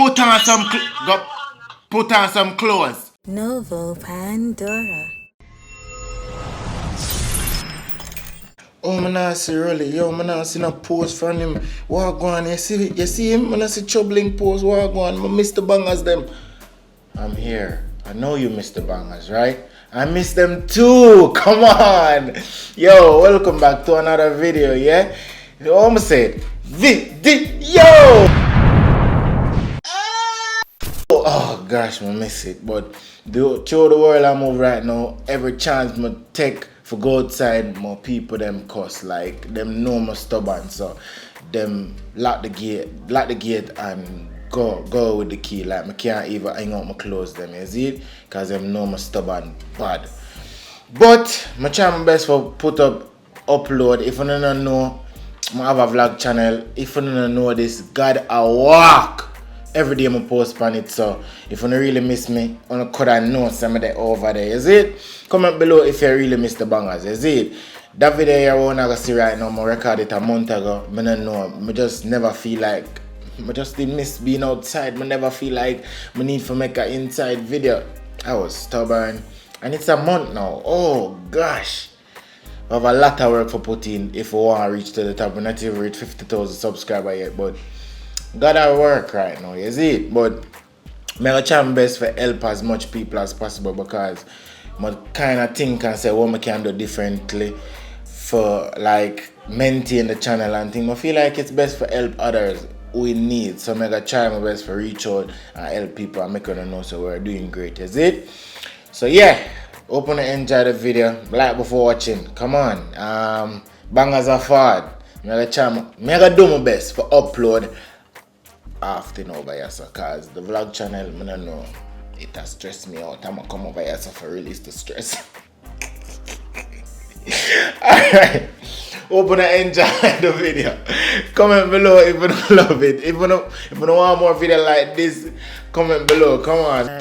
Put on some put on some clothes. Novoo Pandorahh. Oh, man, I see really. Yo, man, I see no post from him. What go on? You see him? Man, I see troubling post. What go on? Mr. Bangers them. I'm here. I know you miss the bangers, right? I miss them too. Come on. Yo, welcome back to another video, yeah? You almost said video. Oh gosh, I miss it. But through the world I move right now, every chance I take for go outside, more people them cuss. Like them know me stubborn, so them lock the gate and go with the key. Like I can't even hang out my clothes them, you see it? Cause them know me stubborn bad. But I try my best for upload. If you don't know, I have a vlog channel. If you don't know this, God I walk. Every day I post on it, so if you don't really miss me, you could have known some of that over there, is it? Comment below if you really miss the bangers, is it? That video here I want to see right now, I recorded it a month ago. I don't know, I just never feel like, I just did miss being outside. I never feel like I need to make an inside video. I was stubborn, and it's a month now. Oh gosh. I have a lot of work for putting if I want to reach to the top. We're not even reach 50,000 subscribers yet, but gotta work right now, you see it? But I'm gonna try my best for help as much people as possible, because I kind of think and say what I can do differently for like maintain the channel and things. I feel like it's best for help others who in need, so I'm gonna try my best for reach out and help people and make them know so we're doing great, is it? So yeah, hope you enjoy the video. Like before watching, come on. Bangers are forward. I'm gonna do my best for upload often over here, so cause the vlog channel, I don't know, it has stressed me out. I'm gonna come over here so for release the stress. Alright, hope you enjoy the video. Comment below if you don't love it. If you don't want more video like this, comment below. Come on.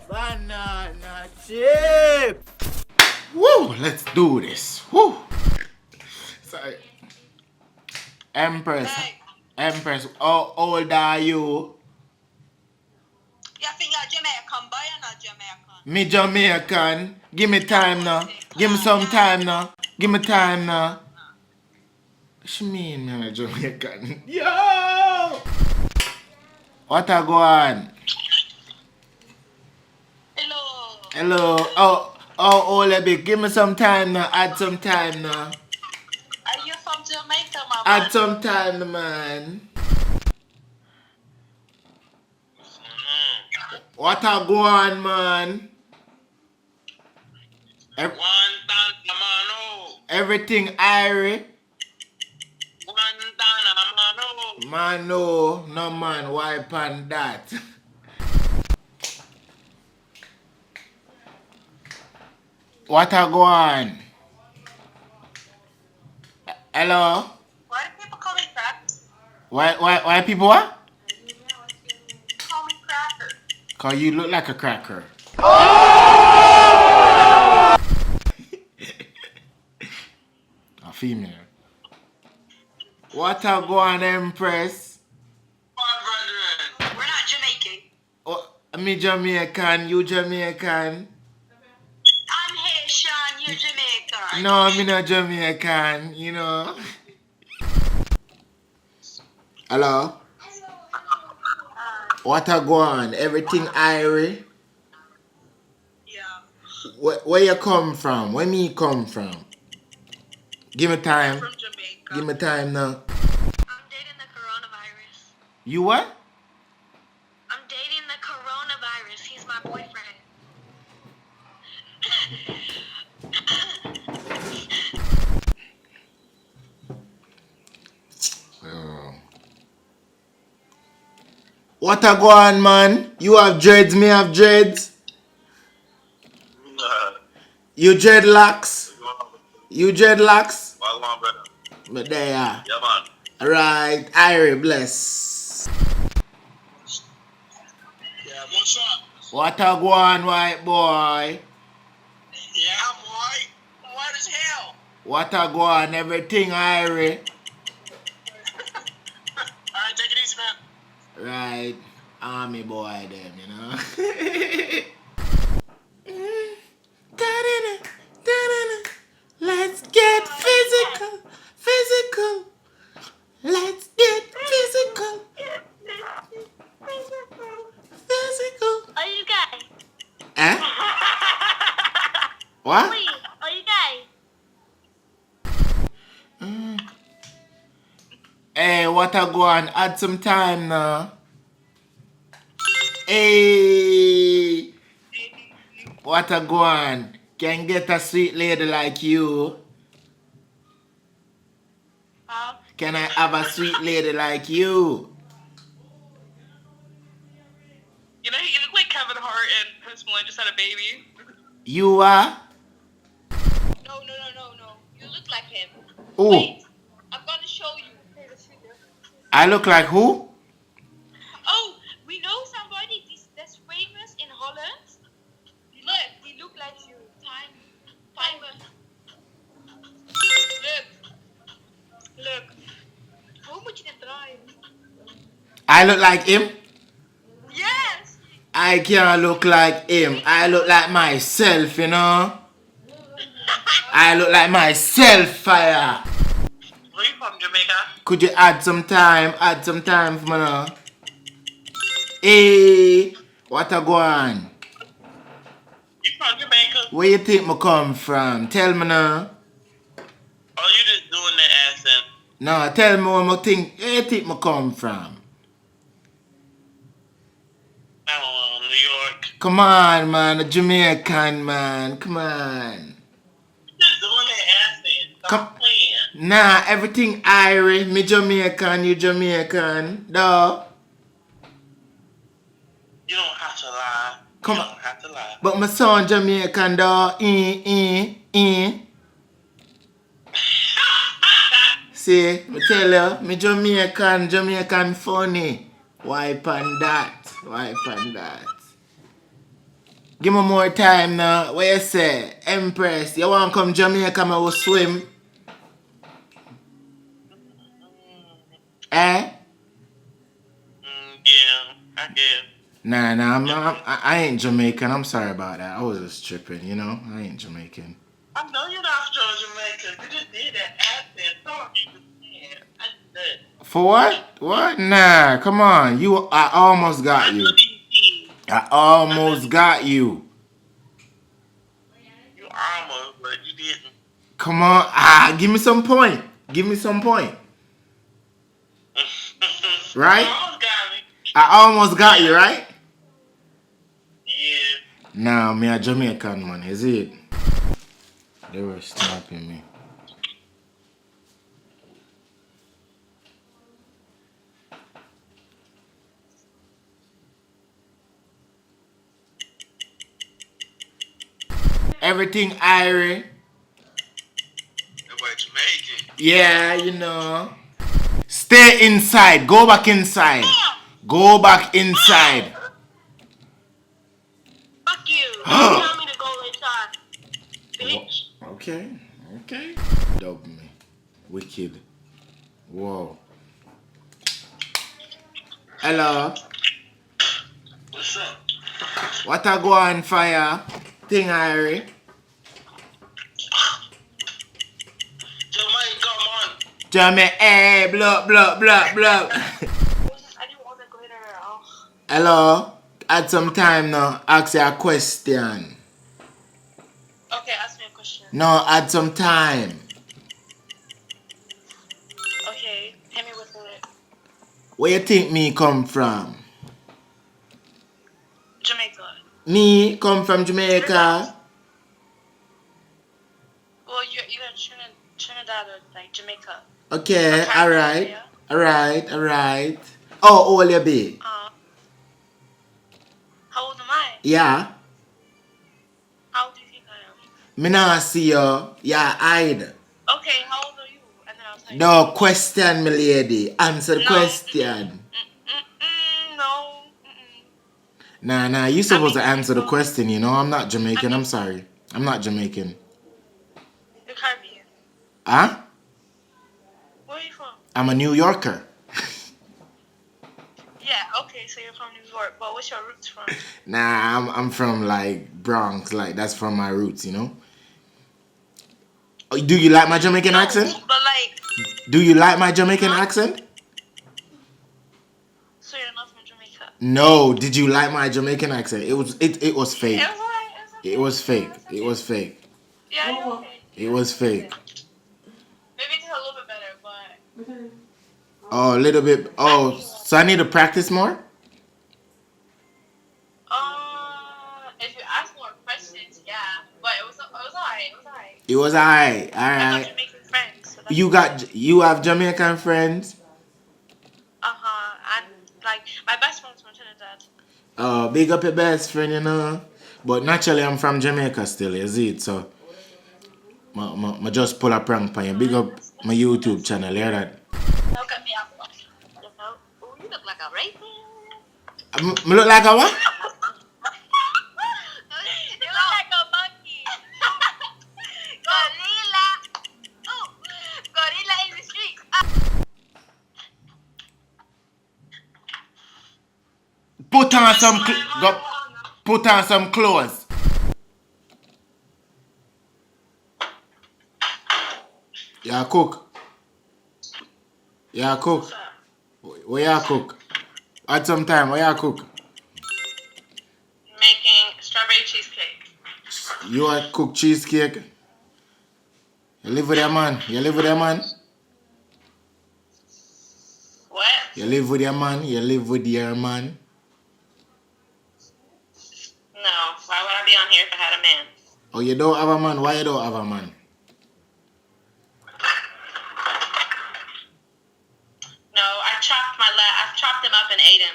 Banana chip. Woo! Let's do this. Woo! Sorry. Empress, how old are you? You think you're Jamaican, boy, you're not Jamaican. Me Jamaican. Give me time now. Give me some time now. Give me time now. What you mean, I'm a Jamaican? Yo! What a go on? Hello. Hello. Oh, old bit. Give me some time now. Add some time now. Are you from Jamaica, my Add man? some time, man. What a go on, man? Everything irie. Man, no man, wipe on that. What a go on? Hello? Why do people call me crack? Why people what? Call me cracker. Cause you look like a cracker. A female. What a go on, Empress? We're not Jamaican. Oh, me Jamaican, you Jamaican. I'm Haitian, you're Jamaican. No, me not Jamaican, you know. Hello? What a go on? Everything irie? Yeah. Where you come from? Where me come from? Give me time. I'm from Jamaica. Give me time now. I'm dating the coronavirus. You what? I'm dating the coronavirus. He's my boyfriend. What a go on, man? You have dreads, me have dreads. You dreadlocks. You dreadlocks. But there you are. Yeah, man. Alright, Irie, bless. Yeah, what's up? What a go on, white boy? Yeah, I'm white. White as hell. What a go on, everything, Irie. Alright, take it easy, man. Right. Army boy, them, you know. Let's get physical. Physical. Let's get physical. Physical. Are you gay? Eh? What? Please, are you gay? Hey, what a go on? Add some time now. Hey, what a go on? Can get a sweet lady like you? Can I have a sweet lady like you? You know, you look like Kevin Hart and Post Malone just had a baby. You are? No. You look like him. Who? Wait, I'm gonna show you. I look like who? Oh, we know somebody that's famous in Holland. Look, they look like you. Timer. Look. Hoe moet je dit draaien? I look like him? Yes. I can't look like him. I look like myself, you know? I look like myself, fire. Where you from, Jamaica? Could you add some time? Add some time for me now. Hey, what a go on? You from Jamaica? Where you think me come from? Tell me now. Oh, you just doing the accent. No, tell me where you think me come from. I don't know, New York. Come on, man. A Jamaican, man. Come on. You just doing the accent. Stop playing. Nah, everything Irish. Me Jamaican, you Jamaican. Duh. You don't have to lie. Come you on. don't have to lie. But my son Jamaican, duh. See, me tell you, me Jamaican funny. Wipe on that. Give me more time now. What you say? Empress, you want to come Jamaica, me will swim? Eh? Yeah, I guess. Nah, I ain't Jamaican. I'm sorry about that. I was just tripping, you know? I ain't Jamaican. I know you're not from Jamaica. You just did that accent. Don't you understand? I did that. For what? What? Nah, come on. I almost got you. I almost got you. You almost, but you didn't. Come on. Give me some point. Right? You almost got me. I almost got you, right? Yeah. Nah, me a Jamaican, man. Is it? They were snapping me. Everything Irie. That boy Jamaican. Yeah, you know. Stay inside. Go back inside. Fuck you. Tell me to go inside, bitch. Okay. Dub me. Wicked. Whoa. Hello. What's up? What a go on fire? Thing Irie. Jamaica, man. Jamaica. Hey, blah. I didn't want the glitter. Oh. Hello. Add some time now. Ask you a question. Okay, ask me a question. No, add some time. Okay, hit me with it. Where you think me come from? Jamaica. Me come from Jamaica. Well, you're Trinidad or like Jamaica. Okay, Okay. alright. Yeah. Alright. Oh, old you be? How old am I? Yeah. How old do you think I am? Me nah see you. Yeah, hide. Okay, how old are you? And then I'll tell you. No, question me lady. Answer the No. question. No. Nah, you supposed to answer the question, you know? I'm not Jamaican, I'm sorry. I'm not Jamaican. You're Caribbean. Huh? Where are you from? I'm a New Yorker. Yeah, okay, so you're from New York, but what's your roots from? Nah, I'm from like Bronx, like that's from my roots, you know. Oh, do you like my Jamaican accent? But like, Do you like my Jamaican accent? so you're not from Jamaica? No. Did you like my Jamaican accent? It was fake. It was alright. It was fake. It was fake. Yeah, you're okay. It was fake. Maybe just a little bit better, but Oh, a little bit. Oh, so I need to practice more? if you ask more questions, yeah. But it was alright. It was alright. It was alright. I got Alright. Jamaican friends. So You have Jamaican friends? and like my best friend's from Trinidad. Big up your best friend, you know. But naturally I'm from Jamaica still, you see it, so I just pull a prank on you. Big up my YouTube channel, hear that? Look at me up. Oh, you look like a rapist. Me look like a what? You look like a monkey. Gorilla. Oh, gorilla in the street. Put on some clothes. Yeah, cook. Yeah, cook. Where you cook? At some time, where you cook? Making strawberry cheesecake. You are cook cheesecake. You live with your man. You live with your man. What? You live with your man. You live with your man. No. Why would I be on here if I had a man? Oh, you don't have a man. Why you don't have a man? No, I've chopped him up and ate him.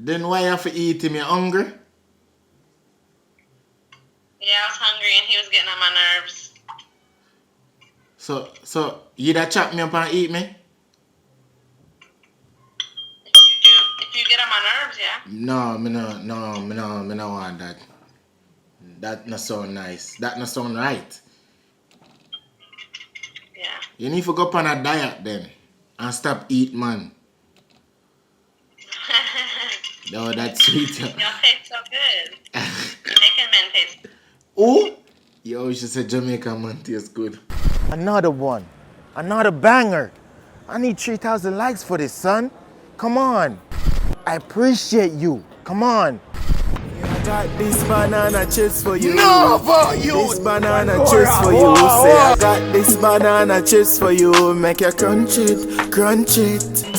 Then why you have to eat him? You hungry? Yeah, I was hungry and he was getting on my nerves. So you that chop me up and eat me? If you get on my nerves, yeah. No, me no want that. That not sound nice. That not sound right. Yeah. You need to go up on a diet then and stop eat man. No, that's sweet. Y'all taste so good. Jamaican men taste good. Oh, you always just said Jamaican man tastes good. Another one. Another banger. I need 3,000 likes for this, son. Come on. I appreciate you. Come on. I got this banana chips for you. Novoo, you. This banana chips for you. Say I got this banana chips for you. Make you crunch it, crunch it.